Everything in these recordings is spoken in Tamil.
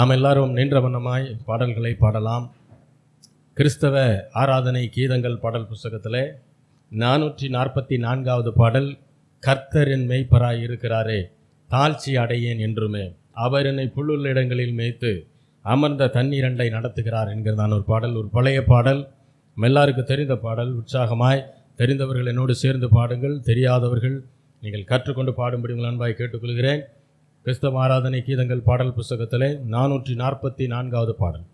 நாம் எல்லாரும் நின்ற வண்ணமாய் பாடல்களை பாடலாம். கிறிஸ்தவ ஆராதனை கீதங்கள் பாடல் புஸ்தகத்தில் 444வது பாடல், கர்த்தர் என் மேய்ப்பராய் இருக்கிறாரே, தாழ்ச்சி அடையேன் என்றுமே, அவர் என்னை புல்லுள்ள இடங்களில் மேய்த்து அமர்ந்த தண்ணீரண்டை நடத்துகிறார் என்கிறதான ஒரு பாடல். ஒரு பழைய பாடல், எல்லாருக்கு தெரிந்த பாடல். உற்சாகமாய் தெரிந்தவர்கள் என்னோடு சேர்ந்து பாடுங்கள், தெரியாதவர்கள் நீங்கள் கற்றுக்கொண்டு பாடும்படி உங்கள் அன்பாய் கேட்டுக்கொள்கிறேன். கிறிஸ்தவ ஆராதனை கீதங்கள் பாடல் புஸ்தகத்திலே 444வது பாடல்.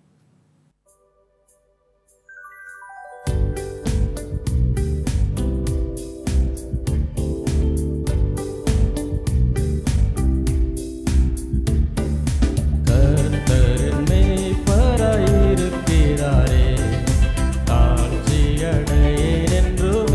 என்றுமே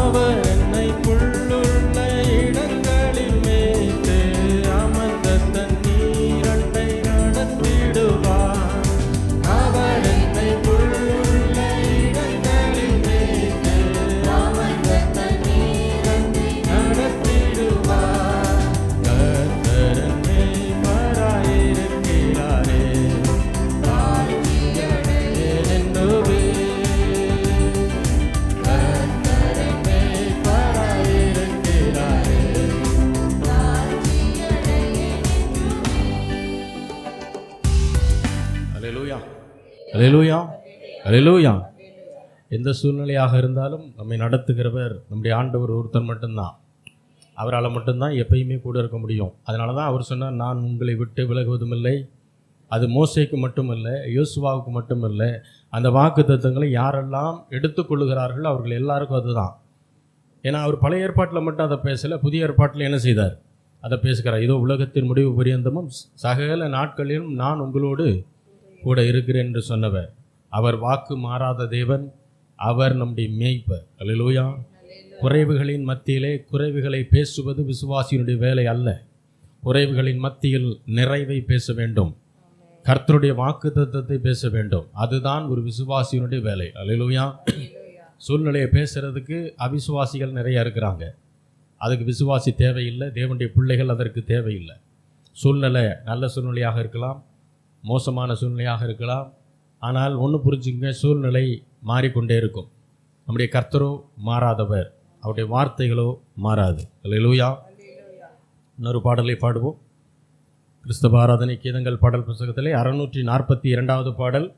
அவர் என்னை புல்லுள்ள இடங்களில் மேய்த்து அமர்ந்த தண்ணீரண்டை நடத்திடுவார். அவர் என்னை புல்லுள்ள இடங்களில் மேய்த்து அமர்ந்த தண்ணீரண்டை நடத்திடுவார். கர்த்தர் என் மேய்ப்பராயிருக்கிறாரே, தாழ்ச்சியடையேன் என்றுமே. கர்த்தர் என் மேய்ப்பராயிருக்கிறாரே, அல்லேலூயா, அல்லேலூயா, அல்லேலூயா. எந்த சூழ்நிலையாக இருந்தாலும் நம்மை நடத்துகிறவர் நம்முடைய ஆண்டவர் ஒருத்தர் மட்டும்தான். அவரால் மட்டும்தான் எப்பயுமே கூட இருக்க முடியும். அதனால தான் அவர் சொன்னார், நான் உங்களை விட்டு விலகுவதும் இல்லை. அது மோசேக்கு மட்டுமல்ல, யோசுவாவுக்கு மட்டுமல்ல, அந்த வாக்கு தத்தங்களை யாரெல்லாம் எடுத்துக்கொள்ளுகிறார்கள் அவர்கள் எல்லாருக்கும் அதுதான். ஏன்னா அவர் பழைய ஏற்பாட்டில் மட்டும் அதை பேசலை, புதிய ஏற்பாட்டில் என்ன செய்தார் அதை பேசுகிறார். இதோ உலகத்தின் முடிவு பரியந்தமும் சகல நாட்களிலும் நான் உங்களோடு கூட இருக்கிறேன் என்று சொன்னவர். அவர் வாக்கு மாறாத தேவன், அவர் நம்முடைய மேய்ப்பர். அல்லேலூயா. குறைவுகளின் மத்தியிலே குறைவுகளை பேசுவது விசுவாசியினுடைய வேலை அல்ல. குறைவுகளின் மத்தியில் நிறைவை பேச வேண்டும், கர்த்தருடைய வாக்கு தத்தத்தை பேச வேண்டும். அதுதான் ஒரு விசுவாசியினுடைய வேலை. அல்லேலூயா. சூழ்நிலையை பேசுறதுக்கு அவிசுவாசிகள் நிறைய இருக்கிறாங்க. அதுக்கு விசுவாசி தேவையில்லை, தேவனுடைய பிள்ளைகள் அதற்கு தேவையில்லை. சூழ்நிலை நல்ல சூழ்நிலையாக இருக்கலாம், மோசமான சூழ்நிலையாக இருக்கலாம். ஆனால் ஒன்று புரிஞ்சுங்க, சூழ்நிலை மாறிக்கொண்டே இருக்கும். நம்முடைய கர்த்தரோ மாறாதவர், அவருடைய வார்த்தைகளோ மாறாது. அல்லேலூயா. இன்னொரு பாடலை பாடுவோம். கிறிஸ்தவ ஆராதனை கீதங்கள் பாடல் புத்தகத்திலே 642வது பாடல்.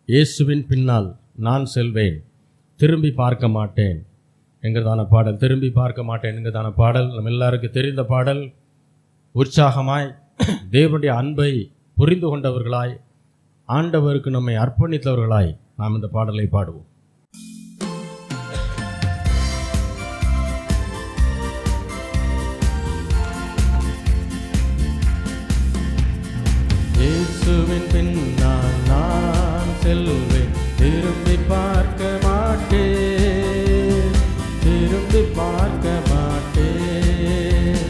இயேசுவின் பின்னால் நான் செல்வேன், திரும்பி பார்க்க மாட்டேன் என்கிறதான பாடல். திரும்பி பார்க்க மாட்டேன் என்கிறதான பாடல் நம்ம எல்லாருக்கும் தெரிந்த பாடல். உற்சாகமாய் தேவனுடைய அன்பை புரிந்து கொண்டவர்களாய், ஆண்டவருக்கு நம்மை அர்ப்பணித்தவர்களாய் நாம் இந்த பாடலை பாடுவோம். இயேசுவின் பின்னால் நான் செல்வேன், திரும்பி பார்க்க மாட்டேன், திரும்பி பார்க்க மாட்டேன்.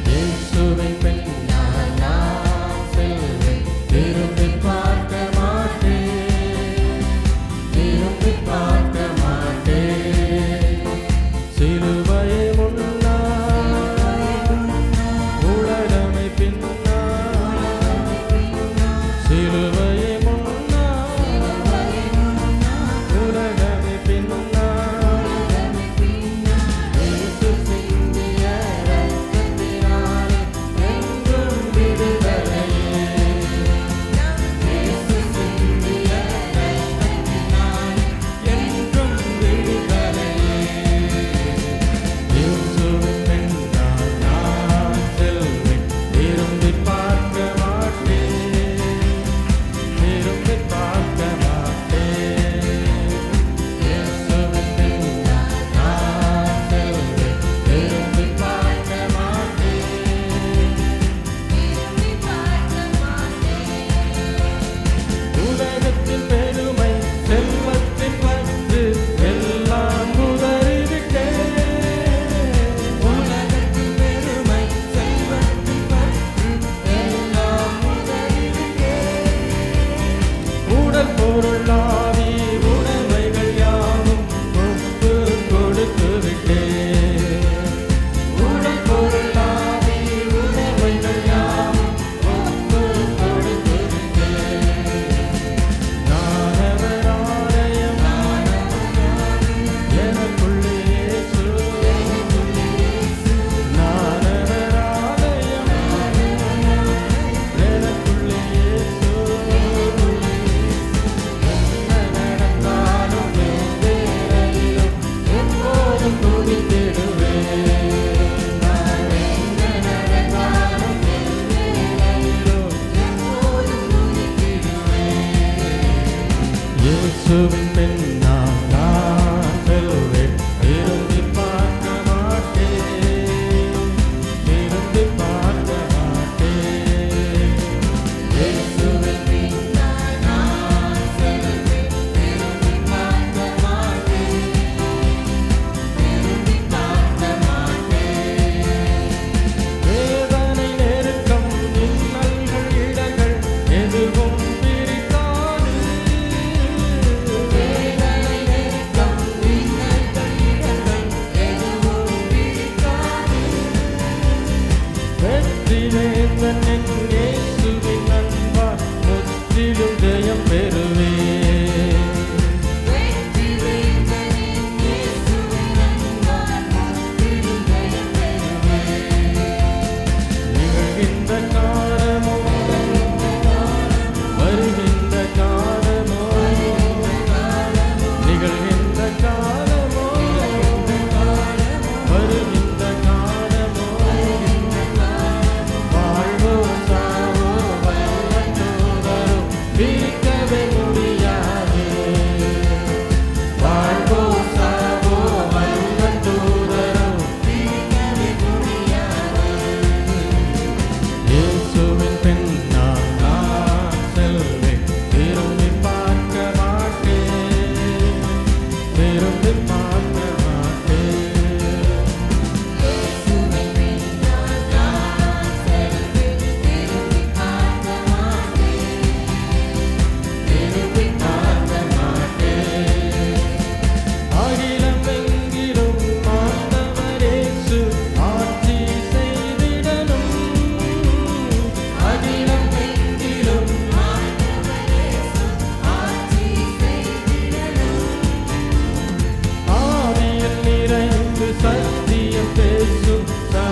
இயேசுவின் பின்னால் நான் செல்வேன், திரும்பி பார்க்க மாட்டேன், திரும்பி பார்க்க மாட்டேன். சிலுவையை முன்னால், உலகமை பின்னால், சிலுவையை முன்னால்,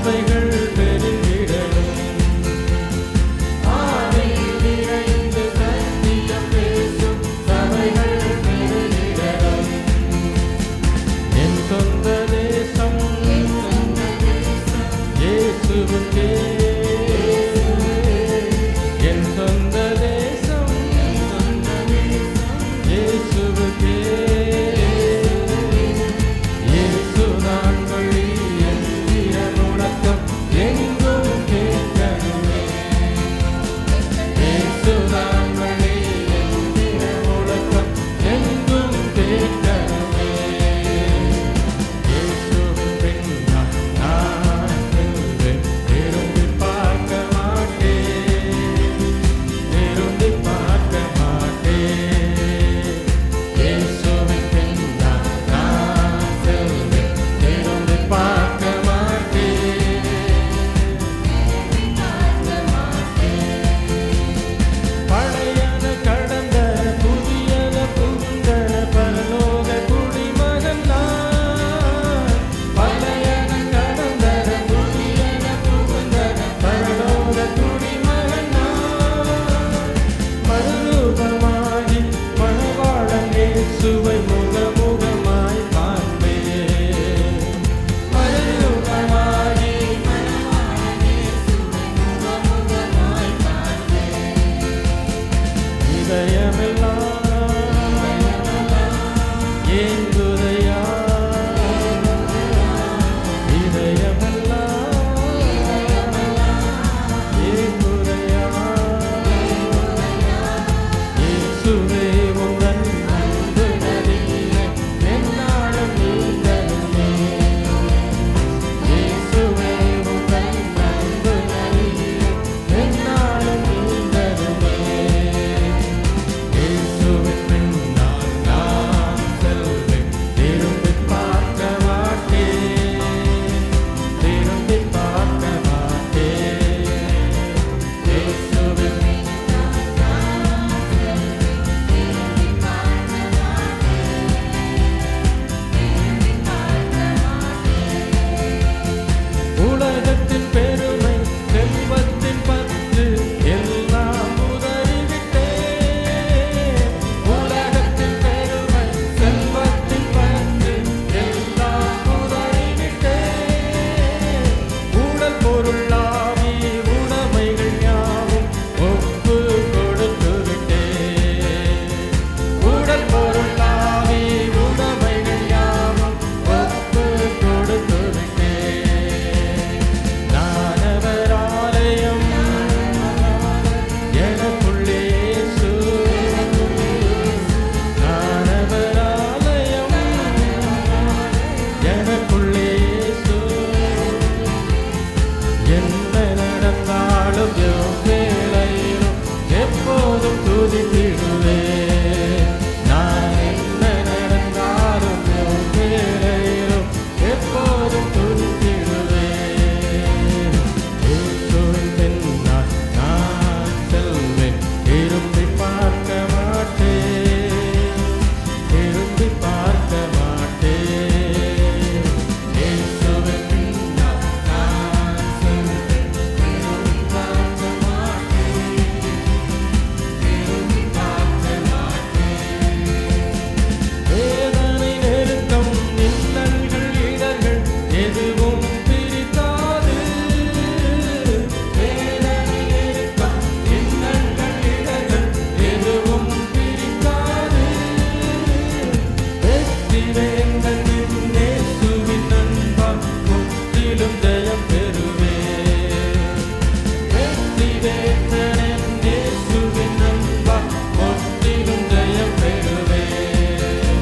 சபைகள் பெருகிடணும். ஆவியில் நிறைந்து சத்தியம் பேசும் சபைகள் பெருகிடணும். என் சொந்த தேசம் இயேசுவுக்கே, என் சொந்த தேசம் இயேசுவுக்கே. இயேசுதான் வழி என்கிற முழக்கம் எங்கும் கேட்கணுமே. இயேசுதான் வழி என்கிற முழக்கம் எங்கும் கேட்கணுமே. இயேசுவின் பின்னால் நான் செல்வேன், திரும்பி பார்க்க மாட்டேன், திரும்பி பார்க்க மாட்டேன். இயேசுவின் பின்னால் நான் செல்வேன், திரும்பி பார்க்க மாட்டேன். பழையன கடந்தன புதியன புகுந்தன பரலோக குடிமகன் நான். பழையன கடந்தன புதியன புகுந்தன பரலோக குடிமகன் நான். மறுரூபமாகி மணவாளன் இயேசுவை முகமுகமாய் காண்பேன். மறுரூபமாகி மணவாளன் இயேசுவை முகமுகமாய் காண்பேன். இதயமெல்லாம் ஏங்குதையா, இதயமெல்லாம் ஏங்குதையா. இயேசுவே உந்தன் அன்பு நதியிலே எந்நாளும் நீந்தருமே. இயேசுவே உந்தன் அன்பு நதியிலே எந்நாளும் நீந்தருமே. இயேசுவின் பின்னால் நான் செல்வேன், திரும்பி பார்க்க மாட்டேன், திரும்பி பார்க்க மாட்டேன். இயேசுவின் உலகத்தின் பெருமை செல்வத்தின் பற்று எல்லாம் உதறிவிட்டேன். உலகத்தின் பெருமை செல்வத்தின் பற்று எல்லாம் உதறிவிட்டேன். உடல் பொருளாவி உடைமைகள் யாவும் ஒப்பு கொடுத்து விட்டேன். உடல் பொருளாவி உடைமைகள் யாவும் ஒப்பு கொடுத்து விட்டேன். நானவர் ஆலயம் எனக்குள்ளே இயேசு, நானவர் ஆலயம் எனக்குள்ளே இயேசு. என்ன நடந்தாலும் எவ்வேளையிலும் எப்போதும் துதித்திடுவேன். நான் என்ன நடந்தாலும் எவ்வேளையிலும் எப்போதும் துதித்திடுவேன். இயேசுவின் பின்னால் நான் செல்வேன், திரும்பி பார்க்க மாட்டேன், திரும்பி பார்க்க மாட்டேன். இயேசுவின் பின்னால் நான் செல்வேன், திரும்பி பார்க்க மாட்டேன், திரும்பி பார்க்க மாட்டேன். வேதனை நெருக்கம் இன்னல்கள் இடர்கள் எதுவும் பிரித்தாது. வேதனை நெருக்கம் இன்னல்கள் இடர்கள் எதுவும் பிரித்தாது. வெற்றி வேந்தன் இயேசுவின் அன்பால் முற்றிலும் ஜெயம் பெறுவேன். வெற்றி வேந்தன் இயேசுவின் அன்பால் முற்றிலும் ஜெயம் பெறுவேன்.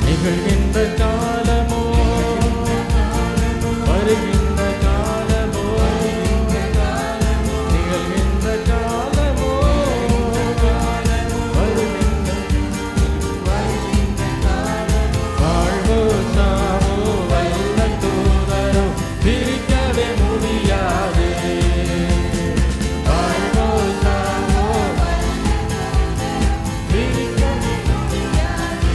நிகழ்கின்ற காலமோ வருகின்ற காலமோ, நிகழ்கின்ற காலமோ வருகின்ற வாழ்வோ சாவோ வல்ல தூதரோ பிரிக்கவே முடியாது. வாழ்வோ சாவோ பிரிக்கவே முடியாது.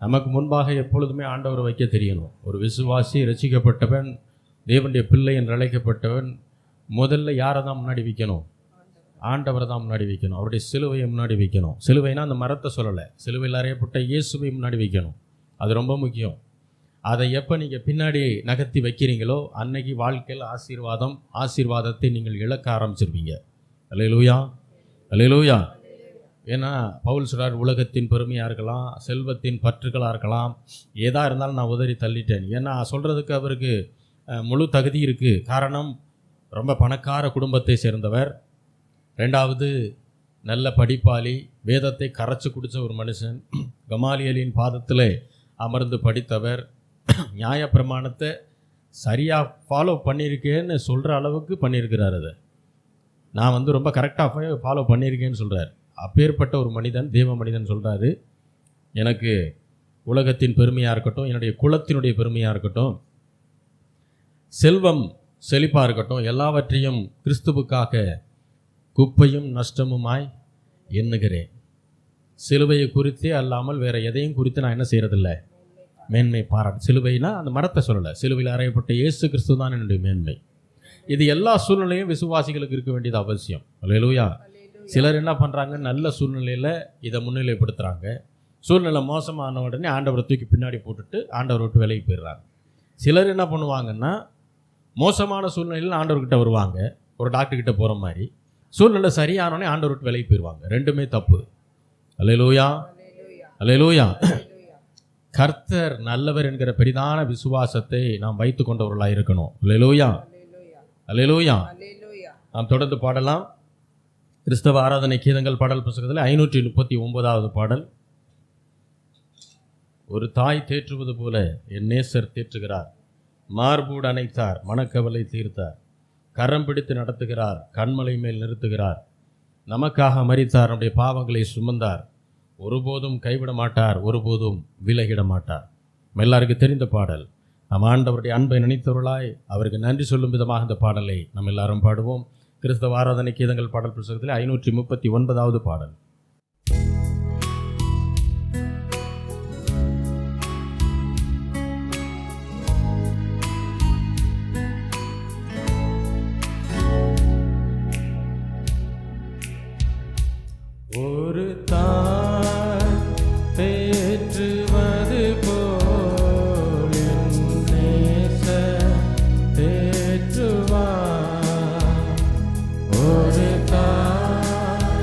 நமக்கு முன்பாக எப்பொழுதுமே ஆண்டவரை வைக்க தெரியணும். ஒரு விசுவாசி, ரட்சிக்கப்பட்டவன், தேவனுடைய பிள்ளை என்று அழைக்கப்பட்டவன் முதல்ல யாரை தான் முன்னாடி வைக்கணும்? ஆண்டவரை தான் முன்னாடி வைக்கணும். அவருடைய சிலுவையை முன்னாடி வைக்கணும். சிலுவைனா அந்த மரத்தை சொல்லலை, சிலுவையில் அறையப்பட்ட இயேசுவை முன்னாடி வைக்கணும். அது ரொம்ப முக்கியம். அதை எப்போ நீங்கள் பின்னாடி நகர்த்தி வைக்கிறீங்களோ அன்னைக்கு வாழ்க்கையில் ஆசீர்வாதத்தை நீங்கள் இழக்க ஆரம்பிச்சிருவீங்க. அல்லேலூயா, அல்லேலூயா. ஏன்னா பவுல் சொல்றார், உலகத்தின் பெருமையாக இருக்கலாம், செல்வத்தின் பற்றுகளாக இருக்கலாம், ஏதா இருந்தாலும் நான் உதறி தள்ளிட்டேன். ஏன்னா சொல்கிறதுக்கு அவருக்கு முழு தகுதி இருக்குது. காரணம், ரொம்ப பணக்கார குடும்பத்தை சேர்ந்தவர், ரெண்டாவது நல்ல படிப்பாளி, வேதத்தை கரைச்சி குடித்த ஒரு மனுஷன், கமாலியலின் பாதத்தில் அமர்ந்து படித்தவர், நியாயப்பிரமாணத்தை சரியாக ஃபாலோ பண்ணியிருக்கேன்னு சொல்கிற அளவுக்கு பண்ணியிருக்கிறார். அதை நான் ரொம்ப கரெக்டாக ஃபாலோ பண்ணியிருக்கேன்னு சொல்கிறார். அப்பேற்பட்ட ஒரு மனிதன், தேவ மனிதன் சொல்கிறாரு, எனக்கு உலகத்தின் பெருமையாக இருக்கட்டும், என்னுடைய குலத்தினுடைய பெருமையாக இருக்கட்டும், செல்வம் செழிப்பாக இருக்கட்டும், எல்லாவற்றையும் கிறிஸ்துவுக்காக குப்பையும் நஷ்டமுமாய் எண்ணுகிறேன். சிலுவையை குறித்தே அல்லாமல் வேறு எதையும் குறித்து நான் என்ன செய்கிறதில்லை, மேன்மை பாராட்டு. சிலுவைனா அந்த மரத்தை சொல்லலை, சிலுவையில் அறையப்பட்ட இயேசு கிறிஸ்து தான் என்னுடைய மேன்மை. இது எல்லா சூழ்நிலையும் விசுவாசிகளுக்கு இருக்க வேண்டியது அவசியம். அல்லேலூயா. சிலர் என்ன பண்ணுறாங்க, நல்ல சூழ்நிலையில் இதை முன்னிலைப்படுத்துகிறாங்க. சூழ்நிலை மோசமான உடனே ஆண்டவரை தூக்கி பின்னாடி போட்டுட்டு ஆண்டவரை விட்டு விலகி போயிடுறாங்க. சிலர் என்ன பண்ணுவாங்கன்னா, மோசமான சூழ்நிலையில் ஆண்டவர்கிட்ட வருவாங்க, ஒரு டாக்டர்கிட்ட போகிற மாதிரி. சூழ்நிலை சரியானோடனே ஆண்டவர் விட்டு விலகி போயிடுவாங்க. ரெண்டுமே தப்பு. அல்லேலூயா, அல்லேலூயா. கர்த்தர் நல்லவர் என்கிற பெரிதான விசுவாசத்தை நாம் வைத்து கொண்டவர்களாக இருக்கணும். அல்லேலூயா, அல்லேலூயா. நாம் தொடர்ந்து பாடலாம். கிறிஸ்தவ ஆராதனை கீதங்கள் பாடல் புத்தகத்தில் 539வது பாடல். ஒரு தாய் தேற்றுவது போல என் நேசர் தேற்றுகிறார், மார்பூடு அணைத்தார், மனக்கவலை தீர்த்தார், கரம் பிடித்து நடத்துகிறார், கண்மலை மேல் நிறுத்துகிறார், நமக்காக மரித்தார், நம்முடைய பாவங்களை சுமந்தார், ஒருபோதும் கைவிட மாட்டார், ஒருபோதும் விலகிட மாட்டார். எல்லாருக்கும் தெரிந்த பாடல். நம் ஆண்டவருடைய அன்பை நினைத்தவர்களாய் அவருக்கு நன்றி சொல்லும் விதமாக இந்த பாடலை நம்ம எல்லாரும் பாடுவோம். கிறிஸ்தவ ஆராதனை கீதங்கள் பாடல் புத்தகத்தில் 539வது பாடல். ஒரு தாய் தேற்றுவது போல் என் நேசர் தேற்றுவார். ஒரு தாய்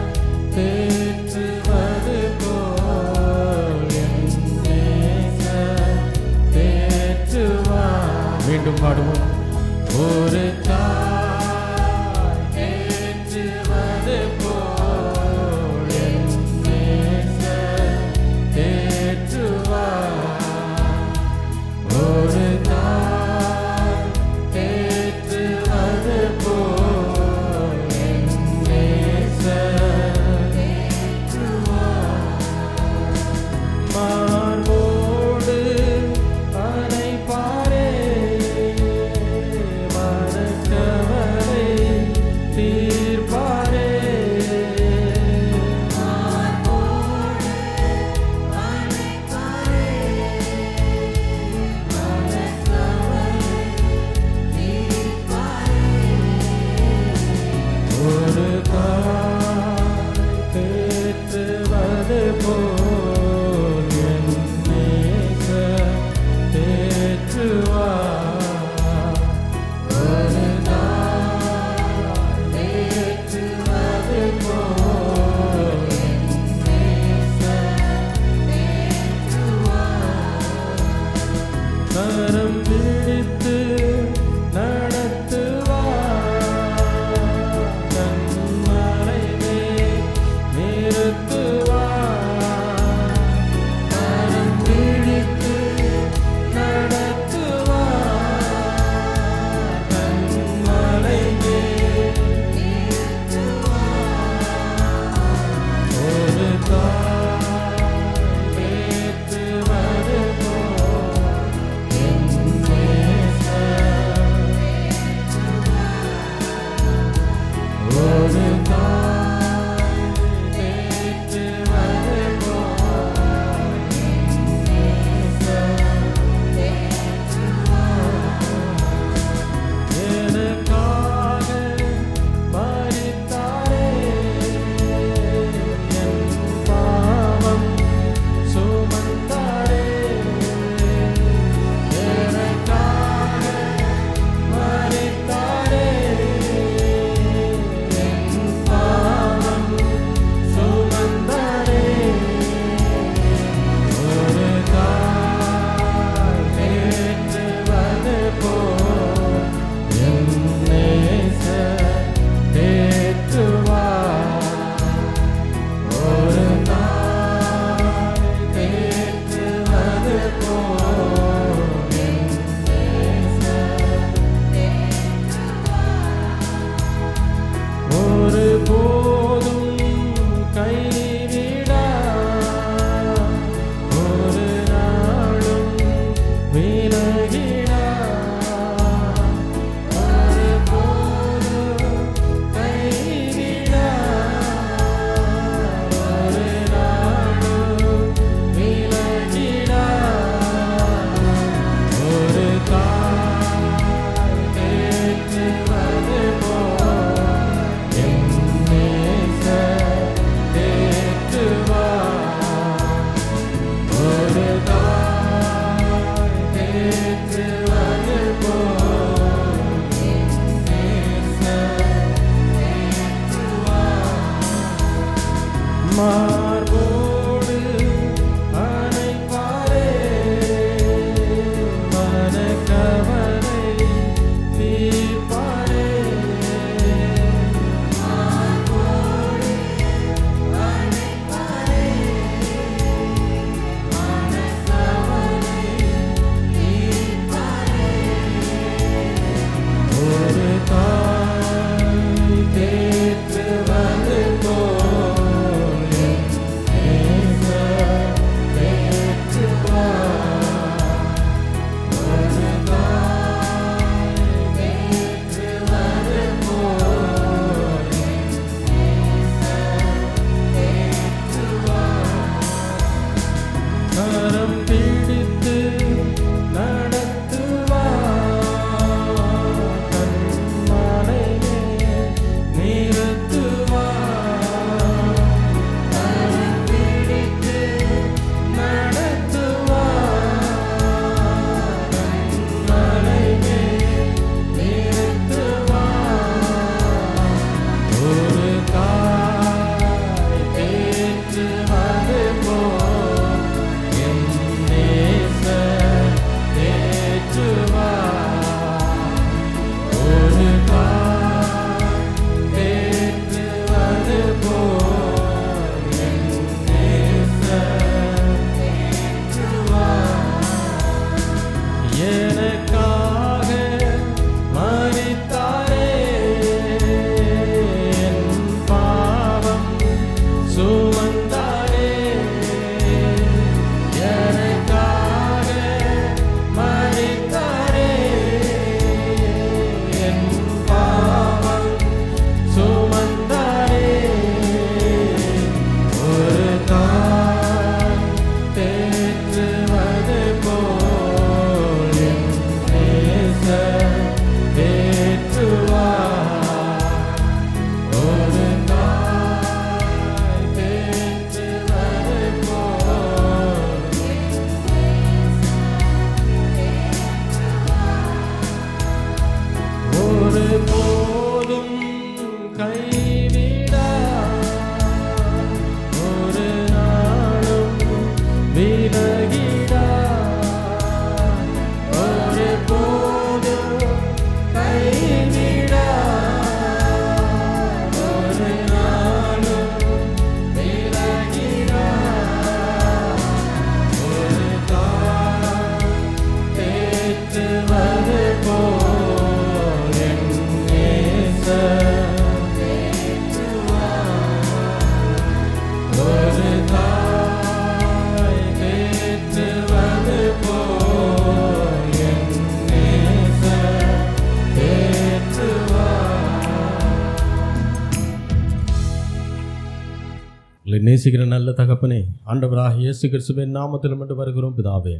மார்போடு அணைப்பாரே, மனக்கவலை தீர்ப்பாரே. ஒரு தாய் தேற்றுவது போல் என் நேசர் தேற்றுவார். ஒரு தாய் தேற்றுவது போல் என் நேசர் தேற்றுவார். கரம் பிடித்து நடத்துவார், கண்மலையே நிறுத்துவார். கரம் பிடித்து நடத்துவார், கண்மலையே நிறுத்துவார். ஒரு தாய் தேற்றுவது போல் என் நேசர் தேற்றுவார். ஒரு தாய் தேற்றுவது போல் என் நேசர் தேற்றுவார். எனக்காக மரித்தாரே, என் பாவம் சுமந்தாரே. எனக்காக மரித்தாரே, என் பாவம் சுமந்தாரே. ஒரு தாய் தேற்றுவது போல் என் நேசர் தேற்றுவார். ஒரு தாய் தேற்றுவது போல் ஒரு போதும் கைவிடார், ஒரு நாளும் விலகிடார். ஒரு போதும் கைவிடார், ஒரு நாளும் விலகிடார். ஒரு தாய் தேற்றுவது போல் என் நேசர் தேற்றுவார். ஒரு தாய் தேற்றுவது போல் என் நேசர் தேற்றுவார். உங்களை நேசிக்கிற நல்ல தகப்பனே, ஆண்டவராகிய இயேசு கிறிஸ்துவின் நாமத்தில் மட்டும் வருகிறோம் பிதாவே.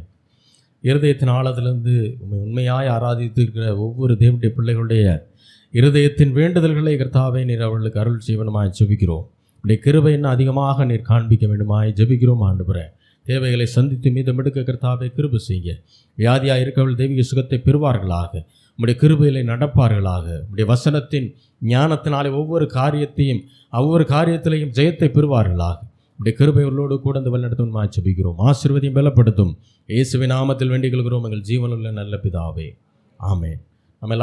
இருதயத்தின் ஆழத்திலிருந்து உண்மை உண்மையாய் ஆராதித்திருக்கிற ஒவ்வொரு தேவனுடைய பிள்ளைகளுடைய இருதயத்தின் வேண்டுதல்களை கர்த்தாவே நீர் அவர்களுக்கு அருள் செய்வனுமாய் ஜெபிக்கிறோம். உடைய கிருபை இன்னும் அதிகமாக நீர் காண்பிக்க வேண்டுமாய் ஜெபிக்கிறோம் ஆண்டவரே. தேவைகளை சந்தித்து மீதமெடுக்க கர்த்தாவே கிருபை செய்ய. வியாதியாக இருக்கவர்கள் தெய்வீக சுகத்தை பெறுவார்களாக, உம்முடைய கிருபையிலே நடப்பார்களாக. உம்முடைய வசனத்தின் ஞானத்தினாலே ஒவ்வொரு காரியத்திலையும் ஜெயத்தை பெறுவார்களாக. உடைய கிருபைகளோடு கூட இந்த வழிநடத்தும் ஜெபிக்கிறோம். ஆசீர்வதியும் பலப்படுத்தும். இயேசுவின் நாமத்தில் வேண்டிக் கொள்கிறோம் எங்கள் ஜீவனுள்ள நல்ல பிதாவே, ஆமென். நம்ம